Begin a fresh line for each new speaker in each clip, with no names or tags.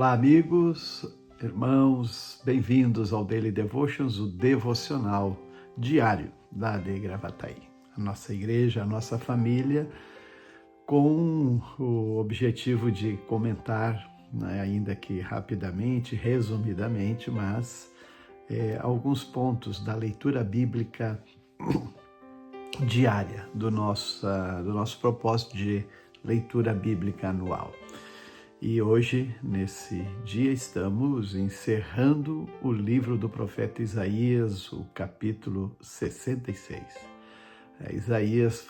Olá, amigos, irmãos, bem-vindos ao Daily Devotions, o devocional diário da AD Gravataí. A nossa igreja, a nossa família, com o objetivo de comentar, ainda que rapidamente, resumidamente, mas alguns pontos da leitura bíblica diária do nosso propósito de leitura bíblica anual. E hoje, nesse dia, estamos encerrando o livro do profeta Isaías, o capítulo 66. Isaías,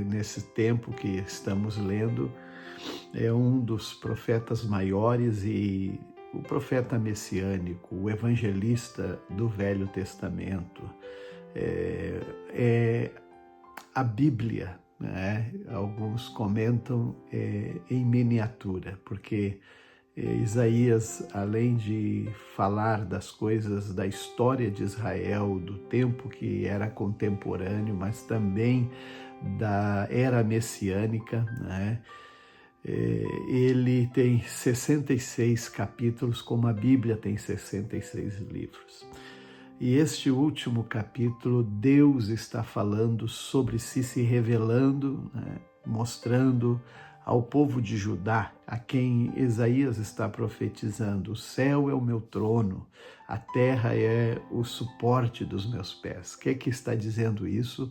nesse tempo que estamos lendo, é um dos profetas maiores e o profeta messiânico, o evangelista do Velho Testamento. É a Bíblia. Alguns comentam em miniatura, porque Isaías, além de falar das coisas da história de Israel, do tempo que era contemporâneo, mas também da era messiânica, ele tem 66 capítulos, como a Bíblia tem 66 livros. E este último capítulo, Deus está falando sobre si, se revelando, mostrando ao povo de Judá, a quem Isaías está profetizando: o céu é o meu trono, a terra é o suporte dos meus pés. O que é que está dizendo isso?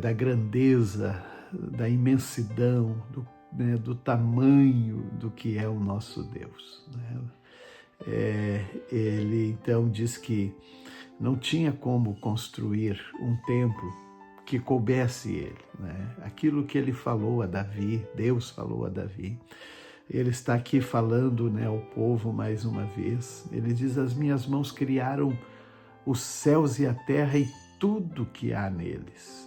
Da grandeza, da imensidão, do tamanho do que é o nosso Deus. Ele então diz que não tinha como construir um templo que coubesse ele. Aquilo que ele falou a Davi, Deus falou a Davi, ele está aqui falando ao povo mais uma vez. Ele diz: as minhas mãos criaram os céus e a terra e tudo que há neles.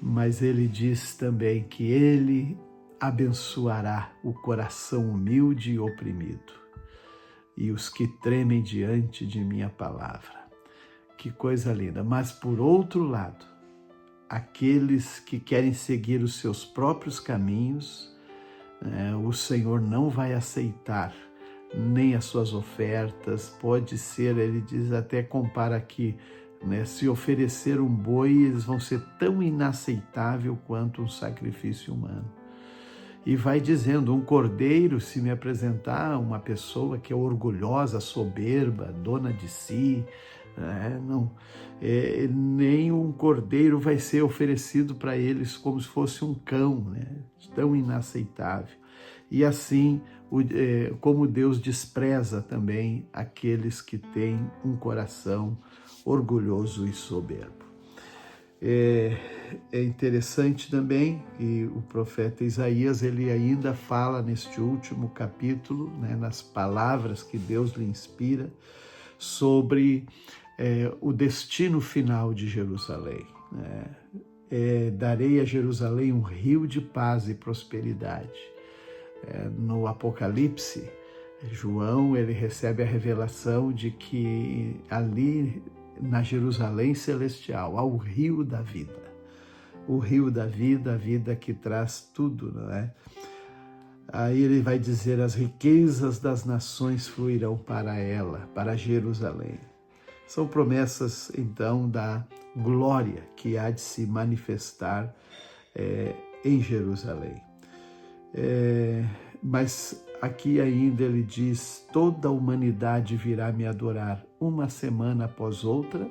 Mas ele diz também que ele abençoará o coração humilde e oprimido e os que tremem diante de minha palavra. Que coisa linda! Mas, por outro lado, aqueles que querem seguir os seus próprios caminhos, o Senhor não vai aceitar nem as suas ofertas. Pode ser, ele diz, até compara aqui, se oferecer um boi, eles vão ser tão inaceitável quanto um sacrifício humano. E vai dizendo: um cordeiro, se me apresentar uma pessoa que é orgulhosa, soberba, dona de si, nem um cordeiro vai ser oferecido para eles como se fosse um cão, tão inaceitável. E assim, como Deus despreza também aqueles que têm um coração orgulhoso e soberbo. É interessante também que o profeta Isaías, ele ainda fala neste último capítulo, nas palavras que Deus lhe inspira, sobre o destino final de Jerusalém. Darei a Jerusalém um rio de paz e prosperidade. No Apocalipse, João, ele recebe a revelação de que ali na Jerusalém celestial há o rio da vida. O rio da vida, a vida que traz tudo, Aí ele vai dizer: as riquezas das nações fluirão para ela, para Jerusalém. São promessas, então, da glória que há de se manifestar em Jerusalém. Mas aqui ainda ele diz: toda a humanidade virá me adorar uma semana após outra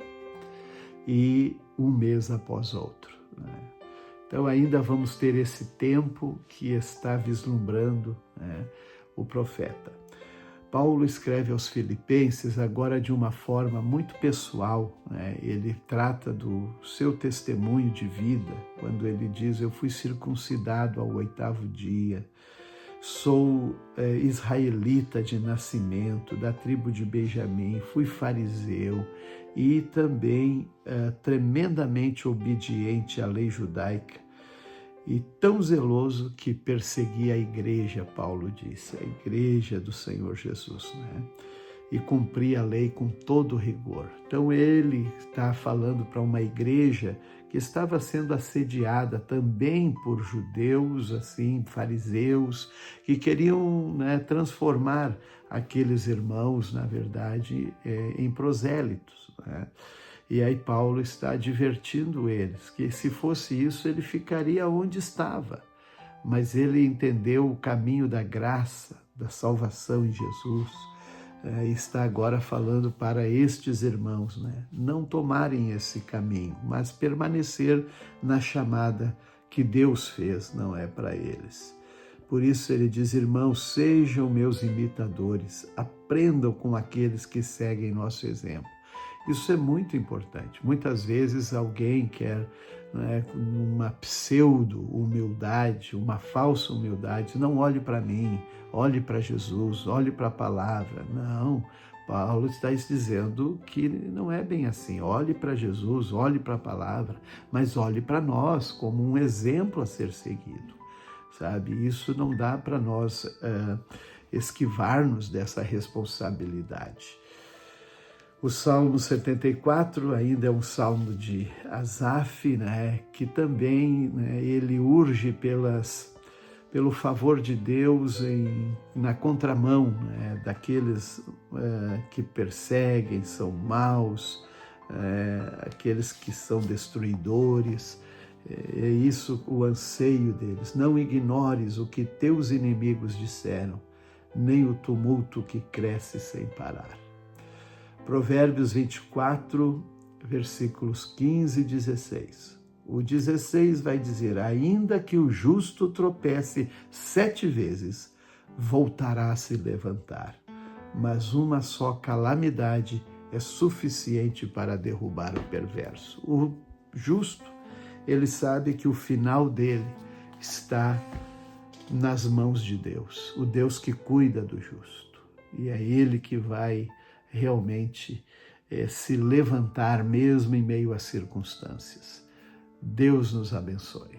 e um mês após outro. Então ainda vamos ter esse tempo que está vislumbrando o profeta. Paulo escreve aos Filipenses agora de uma forma muito pessoal. Ele trata do seu testemunho de vida, quando ele diz: eu fui circuncidado ao 8º dia, sou israelita de nascimento, da tribo de Benjamim, fui fariseu e também tremendamente obediente à lei judaica e tão zeloso que persegui a igreja, Paulo disse, a igreja do Senhor Jesus, e cumpri a lei com todo rigor. Então ele está falando para uma igreja que que estava sendo assediada também por judeus, assim, fariseus, que queriam, né, transformar aqueles irmãos, na verdade, em prosélitos, né? E aí Paulo está advertindo eles que, se fosse isso, ele ficaria onde estava. Mas ele entendeu o caminho da graça, da salvação em Jesus, e está agora falando para estes irmãos, né, não tomarem esse caminho, mas permanecer na chamada que Deus fez, não é para eles. Por isso ele diz: irmãos, sejam meus imitadores, aprendam com aqueles que seguem nosso exemplo. Isso é muito importante. Muitas vezes alguém quer, né, uma pseudo-humildade, uma falsa humildade. Não olhe para mim, olhe para Jesus, olhe para a palavra. Não, Paulo está dizendo que não é bem assim. Olhe para Jesus, olhe para a palavra, mas olhe para nós como um exemplo a ser seguido. Sabe? Isso não dá para nós esquivar-nos dessa responsabilidade. O Salmo 74 ainda é um salmo de Asaf, né, que também, né, ele urge pelo favor de Deus na contramão, né, daqueles que perseguem, são maus, aqueles que são destruidores. É isso o anseio deles. Não ignores o que teus inimigos disseram, nem o tumulto que cresce sem parar. Provérbios 24, versículos 15 e 16. O 16 vai dizer: ainda que o justo tropece 7 vezes, voltará a se levantar, mas uma só calamidade é suficiente para derrubar o perverso. O justo, ele sabe que o final dele está nas mãos de Deus, o Deus que cuida do justo. E é ele que vai realmente se levantar mesmo em meio às circunstâncias. Deus nos abençoe.